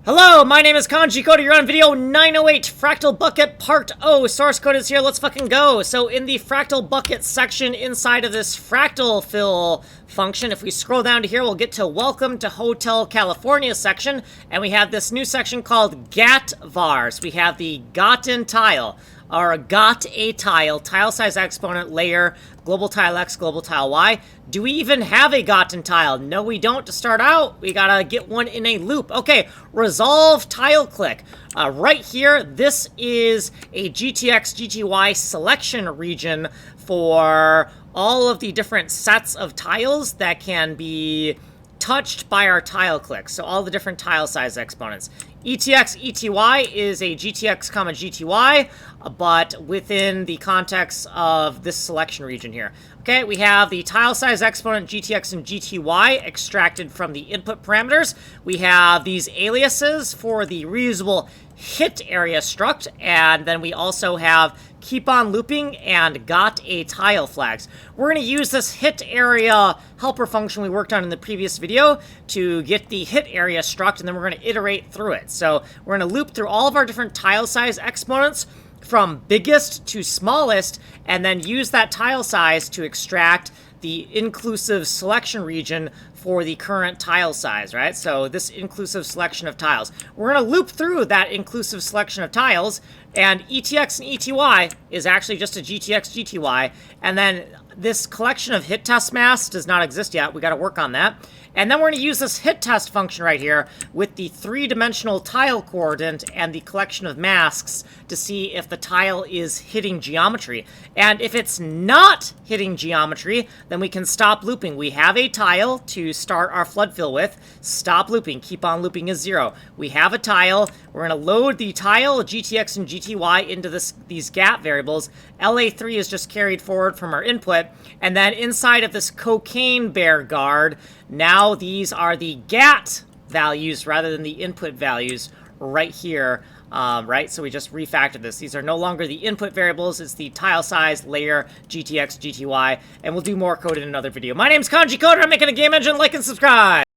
Hello, my name is Kanji Coder. You're on video 908, Fractal Bucket Part O. Source code is here, let's fucking go. So in the Fractal Bucket section inside of this Fractal Fill function, if we scroll down to here, we'll get to Welcome to Hotel California section, and we have this new section called GAT vars. We have the gotten tile, or got a tile size exponent, layer, global tile X, global tile Y. Do we even have a gotten tile? No, we don't. To start out, we gotta get one in a loop. Okay, resolve tile click. Right here, this is a GTX, GTY selection region for all of the different sets of tiles that can be touched by our tile click. So all the different tile size exponents. ETX, ETY is a GTX, GTY, but within the context of this selection region here. Okay, we have the tile size exponent GTX and GTY extracted from the input parameters. We have these aliases for the reusable hit area struct, and then we also have keep on looping and got a tile flags. We're going to use this hit area helper function we worked on in the previous video to get the hit area struct, and then we're going to iterate through it. So we're going to loop through all of our different tile size exponents from biggest to smallest, and then use that tile size to extract the inclusive selection region for the current tile size, right? So this inclusive selection of tiles. We're going to loop through that inclusive selection of tiles, and ETX and ETY is actually just a GTX, GTY, and then this collection of hit test masks does not exist yet. We got to work on that. And then we're going to use this hit test function right here with the three-dimensional tile coordinate and the collection of masks to see if the tile is hitting geometry. And if it's not hitting geometry, then we can stop looping. We have a tile to start our flood fill with. Stop looping. Keep on looping is 0. We have a tile. We're going to load the tile, GTX and GTY, into these gap variables. LA3 is just carried forward from our input. And then inside of this cocaine bear guard, now these are the GAT values rather than the input values right here, right? So we just refactored this. These are no longer the input variables. It's the tile size, layer, GTX, GTY, and we'll do more code in another video. My name's Kanji Coder. I'm making a game engine. Like and subscribe.